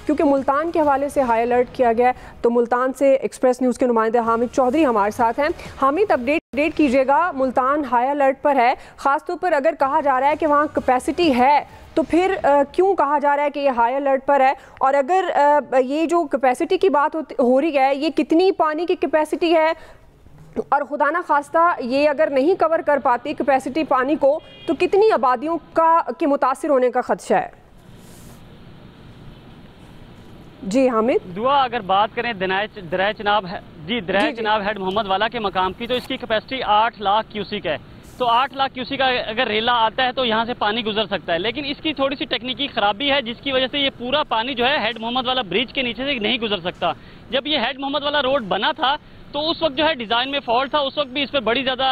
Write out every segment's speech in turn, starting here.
क्योंकि मुल्तान के हवाले से हाई अलर्ट किया गया है। तो मुल्तान से एक्सप्रेस न्यूज़ के नुमाइंदे हामिद चौधरी हमारे साथ हैं। हामिद, अपडेट कीजिएगा, मुल्तान हाई अलर्ट पर है, ख़ासतौर पर अगर कहा जा रहा है कि वहाँ कैपेसिटी है तो फिर क्यों कहा जा रहा है कि ये हाई अलर्ट पर है? और अगर ये जो कैपेसिटी की बात हो रही है, ये कितनी पानी की कैपेसिटी है? और खुदा ना खास्ता ये अगर नहीं कवर कर पाती कैपेसिटी पानी को, तो कितनी आबादियों के मुतासिर होने का खदशा है? जी हामिद। दुआ, अगर बात करें दरिया चनाब हेड मोहम्मद वाला के मकाम की, तो इसकी कैपेसिटी 8 लाख क्यूसिक है। तो 8 लाख क्यूसिक का अगर रेला आता है तो यहाँ से पानी गुजर सकता है, लेकिन इसकी थोड़ी सी टेक्निकी खराबी है, जिसकी वजह से ये पूरा पानी जो है हेड मोहम्मद वाला ब्रिज के नीचे से नहीं गुजर सकता। जब ये हेड मोहम्मद वाला रोड बना था तो उस वक्त जो है डिज़ाइन में फॉल्ट था, उस वक्त भी इस पर बड़ी ज़्यादा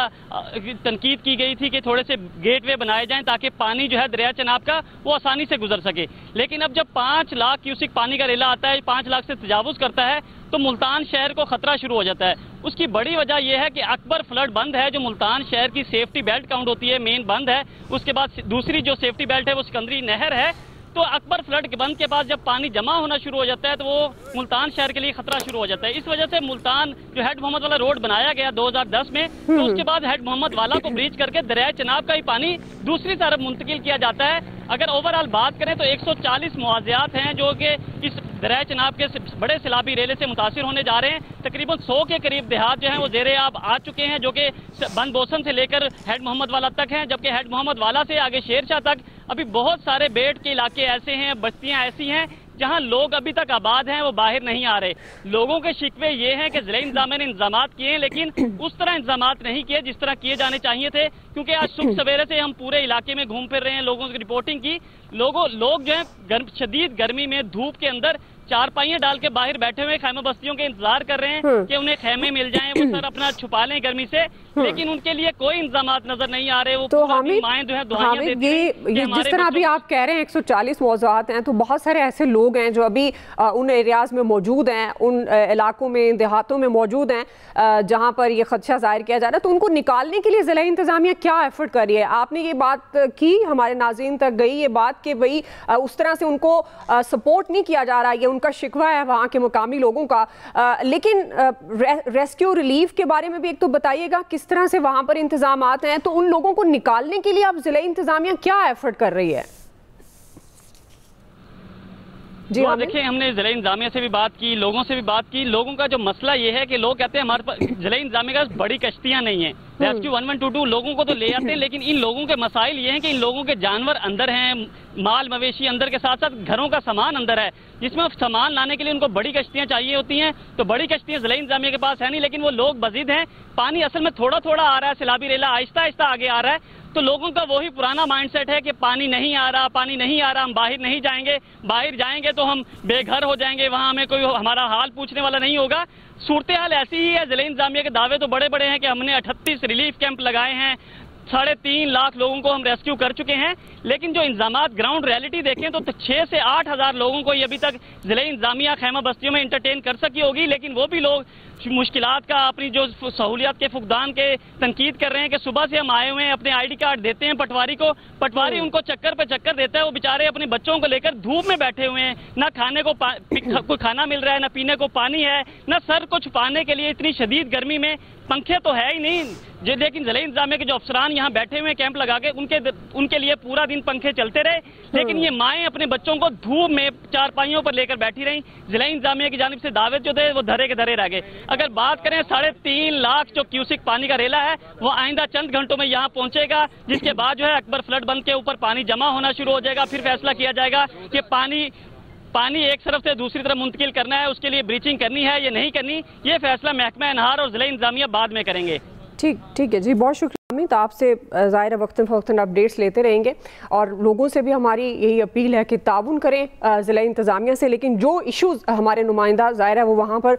तनकीद की गई थी कि थोड़े से गेटवे बनाए जाएं ताकि पानी जो है दरिया चनाब का वो आसानी से गुजर सके। लेकिन अब जब 5 लाख क्यूसिक पानी का रेला आता है, 5 लाख से तजावुज़ करता है, तो मुल्तान शहर को खतरा शुरू हो जाता है। उसकी बड़ी वजह यह है कि अकबर फ्लड बंद है, जो मुल्तान शहर की सेफ्टी बेल्ट काउंट होती है, मेन बंद है। उसके बाद दूसरी जो सेफ्टी बेल्ट है वो सिकंदरी नहर है। तो अकबर फ्लड के बंद के बाद जब पानी जमा होना शुरू हो जाता है तो वो मुल्तान शहर के लिए खतरा शुरू हो जाता है। इस वजह से मुल्तान जो हेड मोहम्मद वाला रोड बनाया गया 2010 में, तो उसके बाद हेड मोहम्मद वाला को ब्रीच करके दरिया चनाब का ही पानी दूसरी तरफ मुंतकिल किया जाता है। अगर ओवरऑल बात करें तो 140 मुआवज़ात हैं जो कि इस दरिया चनाब के बड़े सैलाबी रेले से मुतासिर होने जा रहे हैं। तकरीबन 100 के करीब देहात जो हैं वो ज़ेरे आब आ चुके हैं, जो कि बंद बोसन से लेकर हेड मोहम्मद वाला तक हैं, जबकि हेड मोहम्मद वाला से आगे शेरशाह तक अभी बहुत सारे बेट के इलाके ऐसे हैं, बस्तियां ऐसी हैं जहां लोग अभी तक आबाद हैं, वो बाहर नहीं आ रहे। लोगों के शिकवे ये हैं कि ज़िला इंतज़ामिया ने इंतजाम किए हैं, लेकिन उस तरह इंतजाम नहीं किए जिस तरह किए जाने चाहिए थे। क्योंकि आज सुबह सवेरे से हम पूरे इलाके में घूम फिर रहे हैं, लोगों की रिपोर्टिंग की। लोग जो है शदीद गर्मी में धूप के अंदर चारपाइयां डाल के बाहर बैठे हुए खैमे बस्तियों के इंतजार कर रहे हैं कि उन्हें खैमे मिल जाएं, वो सर अपना छुपा लें गर्मी से, लेकिन उनके लिए कोई इंतजाम नजर नहीं आ रहे। वो तो माएं जो है दुआएं देती हैं। ये जिस तरह अभी आप कह रहे हैं 140 मौज़ूआत हैं, तो बहुत सारे ऐसे लोग हैं जो अभी उन एरियाज में मौजूद हैं, उन इलाकों में, देहातों में मौजूद हैं जहाँ पर ये खदशा जाहिर किया जा रहा है। तो उनको निकालने के लिए ज़िला इंतज़ामिया क्या एफर्ट कर रही है? आपने ये बात की, हमारे नाज़रीन तक गई ये बात कि भाई उस तरह से उनको सपोर्ट नहीं किया जा रहा, ये उनका शिकवा है वहाँ के मुकामी लोगों का। लेकिन रेस्क्यू रिलीफ के बारे में भी एक तो बताइएगा, किस तरह से वहाँ पर इंतजामात हैं? तो उन लोगों को निकालने के लिए अब ज़िला इंतज़ामिया क्या एफर्ट कर रही है? जी हाँ, देखिए हमने ज़िला इंतज़ामिया से भी बात की, लोगों से भी बात की। लोगों का जो मसला ये है कि लोग कहते हैं हमारे पास ज़िला इंतज़ामिया का बड़ी कश्तियाँ नहीं हैं, रेस्क्यू 1122 लोगों को तो ले आते हैं, लेकिन इन लोगों के मसाइल ये हैं कि इन लोगों के जानवर अंदर हैं, माल मवेशी अंदर के साथ साथ घरों का सामान अंदर है, जिसमें सामान लाने के लिए उनको बड़ी कश्तियाँ चाहिए होती हैं। तो बड़ी कश्तियाँ ज़िला इंतज़ामिया के पास है नहीं, लेकिन वो लोग बज़िद हैं। पानी असल में थोड़ा थोड़ा आ रहा है, सैलाबी रेला आहिस्ता आहिस्ता आगे आ रहा है। तो लोगों का वही पुराना माइंडसेट है कि पानी नहीं आ रहा, पानी नहीं आ रहा, हम बाहर नहीं जाएंगे, बाहर जाएंगे तो हम बेघर हो जाएंगे, वहाँ हमें कोई हमारा हाल पूछने वाला नहीं होगा। सूरत हाल ऐसी ही है। ज़िला इंतज़ामिया के दावे तो बड़े बड़े हैं कि हमने 38 रिलीफ कैंप लगाए हैं, 3.5 लाख लोगों को हम रेस्क्यू कर चुके हैं, लेकिन जो इंतजामात ग्राउंड रियलिटी देखें तो 6 से 8 हज़ार लोगों को ये अभी तक ज़िला इंतज़ामिया खैमा बस्तियों में इंटरटेन कर सकी होगी। लेकिन वो भी लोग मुश्किलात का, अपनी जो सहूलियात के फुकदान के तनकीद कर रहे हैं कि सुबह से हम आए हुए हैं, अपने ID कार्ड देते हैं पटवारी को, पटवारी उनको चक्कर पे चक्कर देता है, वो बेचारे अपने बच्चों को लेकर धूप में बैठे हुए हैं, ना खाने को कोई खाना मिल रहा है, ना पीने को पानी है, ना सर को छुपाने के लिए इतनी शदीद गर्मी में पंखे तो है ही नहीं। लेकिन ज़िला इंतज़ामिया के जो अफसरान यहाँ बैठे हुए कैंप लगा के, उनके लिए पूरा दिन पंखे चलते रहे, लेकिन ये माएँ अपने बच्चों को धूप में चारपाइयों पर लेकर बैठी रहीं। ज़िला इंतज़ामिया की जानिब से दावे जो थे वो धरे के धरे रह गए। अगर बात करें 3.5 लाख जो क्यूसिक पानी का रेला है, वो आइंदा चंद घंटों में यहाँ पहुंचेगा, जिसके बाद जो है अकबर फ्लड बंद के ऊपर पानी जमा होना शुरू हो जाएगा। फिर फैसला किया जाएगा कि पानी एक तरफ से दूसरी तरफ मुंतकिल करना है, उसके लिए ब्रीचिंग करनी है या नहीं करनी, ये फैसला महकमा अनहार और ज़िला इंतज़ामिया बाद में करेंगे। ठीक है जी, बहुत शुक्रिया। तो आपसे ज़ाहिर वक्तन फ़वक्तन अपडेट्स लेते रहेंगे और लोगों से भी हमारी यही अपील है कि ताउन करें ज़िला इंतज़ामिया से। लेकिन जो इश्यूज़ हमारे नुमाइंदा ज़ाहिर है वो वहाँ पर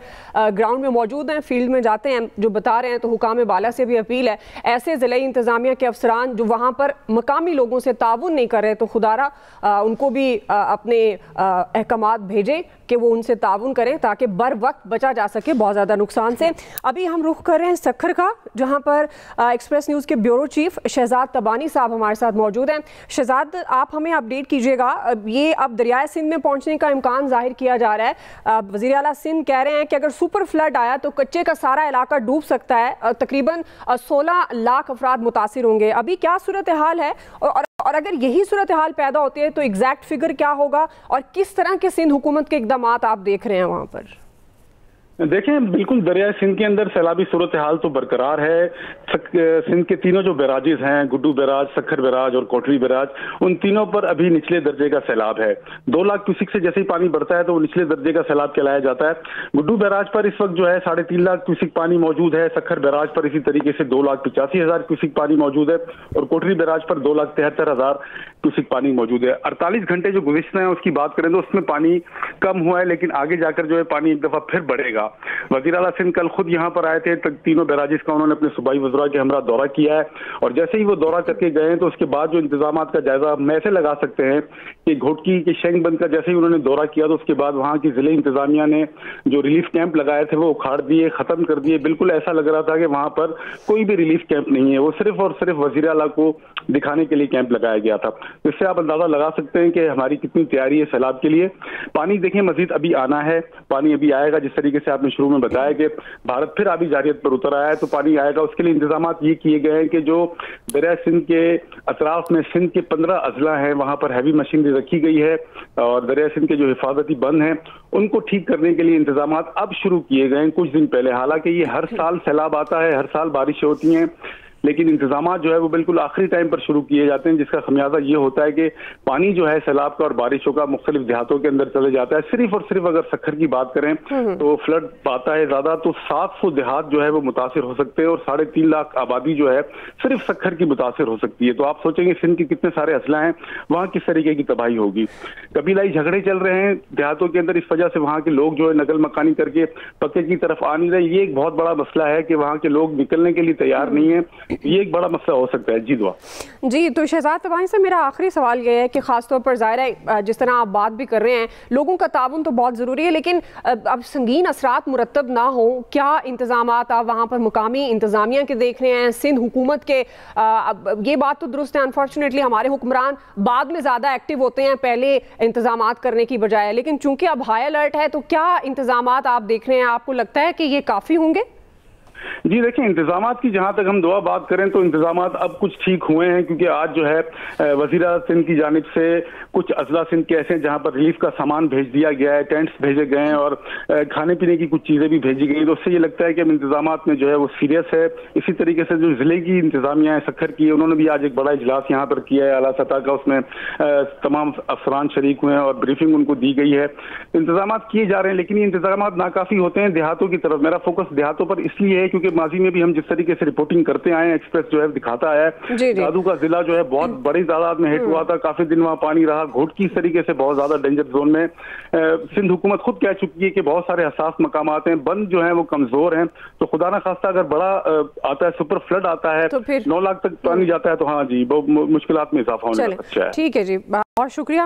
ग्राउंड में मौजूद हैं, फील्ड में जाते हैं, जो बता रहे हैं। तो हुकाम बाला से भी अपील है, ऐसे ज़िला इंतज़ामिया के अफसरान जो वहाँ पर मकामी लोगों से ताउन नहीं कर रहे, तो खुदारा उनको भी अपने अहकामात भेजें कि वो उनसे ताउन करें ताकि बर वक्त बचा जा सके बहुत ज़्यादा नुकसान से। अभी हम रुख कर रहे हैं सक्खर का, जहाँ पर एक्सप्रेस न्यूज़ के के ब्यूरो चीफ शहजाद तबानी साहब हमारे साथ मौजूद हैं। शहजाद, आप हमें अपडेट कीजिएगा, ये अब दरियाए सिंध में पहुंचने का इम्कान जाहिर किया जा रहा है। वज़ीर आला सिंध कह रहे हैं कि अगर सुपर फ्लड आया तो कच्चे का सारा इलाका डूब सकता है, तकरीबन 16 लाख अफराद मुतासिर होंगे। अभी क्या सूरत हाल है और अगर यही सूरत हाल पैदा होती है तो एग्जैक्ट फिगर क्या होगा और किस तरह के सिंध हुकूमत के इकदाम आप देख रहे हैं वहाँ पर? देखें, बिल्कुल दरियाए सिंध के अंदर सैलाबी सूरत हाल तो बरकरार है। सिंध के तीनों जो बैराजेस हैं, गुड्डू बैराज, सक्खर बैराज और कोटरी बैराज, उन तीनों पर अभी निचले दर्जे का सैलाब है। 2 लाख क्यूसिक से जैसे ही पानी बढ़ता है तो वो निचले दर्जे का सैलाब कहलाया जाता है। गुड्डू बैराज पर इस वक्त जो है 3.5 लाख क्यूसिक पानी मौजूद है। सक्खर बैराज पर इसी तरीके से 2,85,000 क्यूसिक पानी मौजूद है और कोटरी बैराज पर 2,73,000 क्यूसिक पानी मौजूद है। 48 घंटे जो गुज़िश्ते हैं उसकी बात करें तो उसमें पानी कम हुआ है, लेकिन आगे जाकर जो है पानी एक दफा फिर बढ़ेगा। वज़ीर आला सिंध कल खुद यहाँ पर आए थे, तीनों बैराजिस का उन्होंने अपने सूबाई वज़रा के हमरा दौरा किया है और जैसे ही वो दौरा करके गए हैं तो उसके बाद जो इंतजामात का जायजा हम ऐसे लगा सकते हैं कि घोटकी के शेंगबंद का जैसे ही उन्होंने दौरा किया तो उसके बाद वहाँ की जिले इंतजामिया ने जो रिलीफ कैंप लगाए थे वो उखाड़ दिए, खत्म कर दिए। बिल्कुल ऐसा लग रहा था कि वहाँ पर कोई भी रिलीफ कैंप नहीं है, वो सिर्फ और सिर्फ वज़ीर आला को दिखाने के लिए कैंप लगाया गया था। इससे आप अंदाजा लगा सकते हैं कि हमारी कितनी तैयारी है सैलाब के लिए। पानी देखें मजीद अभी आना है, पानी अभी आएगा। जिस तरीके से आपने शुरू में बताया कि भारत फिर अभी जारियत पर उतर आया है तो पानी आएगा। उसके लिए इंतजाम ये किए गए हैं कि जो दरिया सिंध के अतराफ में सिंध के 15 अजला हैं वहां पर हैवी मशीनरी रखी गई है और दरिया सिंध के जो हिफाजती बंद हैं उनको ठीक करने के लिए इंतजाम अब शुरू किए गए हैं कुछ दिन पहले। हालांकि ये हर साल सैलाब आता है, हर साल बारिशें होती हैं, लेकिन इंतजाम जो है वो बिल्कुल आखिरी टाइम पर शुरू किए जाते हैं, जिसका खमियाजा ये होता है कि पानी जो है सैलाब का और बारिशों का मुख्तलिफ देहातों के अंदर चले जाता है। सिर्फ और सिर्फ अगर सक्खर की बात करें तो फ्लड आता है ज्यादा तो 700 देहात जो है वो मुतासिर हो सकते हैं और 3.5 लाख आबादी जो है सिर्फ सक्खर की मुतासिर हो सकती है। तो आप सोचेंगे सिंध के कितने सारे अजला हैं, वहाँ किस तरीके की तबाही होगी। कबीलाई झगड़े चल रहे हैं देहातों के अंदर, इस वजह से वहाँ के लोग जो है नकल मकानी करके पक्के की तरफ आ नहीं रहे। ये एक बहुत बड़ा मसला है कि वहाँ के लोग निकलने के लिए तैयार नहीं है, ये एक बड़ा मसला हो सकता है। जी दुआ जी। तो शहजाद तबानी से मेरा आखिरी सवाल ये है कि खासतौर पर ज़ाहिर है जिस तरह आप बात भी कर रहे हैं लोगों का ताउन तो बहुत ज़रूरी है, लेकिन अब संगीन असरात मुरतब ना हो, क्या इंतजाम आप वहाँ पर मुकामी इंतजामिया के देख रहे हैं, सिंध हुकूमत के? ये बात तो दुरुस्त है, अनफॉर्चुनेटली हमारे हुक्मरान बाद में ज़्यादा एक्टिव होते हैं पहले इंतजाम करने की बजाय, लेकिन चूंकि अब हाई अलर्ट है तो क्या इंतजाम आप देख रहे हैं? आपको लगता है कि ये काफ़ी होंगे? जी देखिए, इंतजामात की जहां तक हम दुआ बात करें तो इंतजामात अब कुछ ठीक हुए हैं, क्योंकि आज जो है वज़ीर आला सिंध की जानिब से कुछ अजला सिंध के ऐसे जहां पर रिलीफ का सामान भेज दिया गया है, टेंट्स भेजे गए हैं और खाने पीने की कुछ चीज़ें भी भेजी गई। तो उससे ये लगता है कि अब इंतजामात में जो है वो सीरियस है। इसी तरीके से जो ज़िले की इंतजामिया है सक्खर की, उन्होंने भी आज एक बड़ा इजलास यहाँ पर किया है आला सतह का, उसमें तमाम अफसरान शरीक हुए हैं और ब्रीफिंग उनको दी गई है। इंतजाम किए जा रहे हैं, लेकिन ये इंतजाम नाकाफ़ी होते हैं देहातों की तरफ। मेरा फोकस देहातों पर इसलिए है क्योंकि माजी में भी हम जिस तरीके से रिपोर्टिंग करते आए हैं, एक्सप्रेस जो है दिखाता आया है, दादू का जिला जो है बहुत बड़ी तादाद में हिट हुआ था, काफी दिन वहां पानी रहा, घोटकी इस तरीके से बहुत ज्यादा डेंजर जोन में। सिंध हुकूमत खुद कह चुकी है कि बहुत सारे हसास मकामात हैं, बंद जो है वो कमजोर हैं, तो खुदा ना खास्ता अगर बड़ा आता है, सुपर फ्लड आता है, तो 9 लाख तक पानी जाता है, तो हाँ जी वो मुश्किलात में इजाफा होने लग सकता है। ठीक है जी, बहुत शुक्रिया।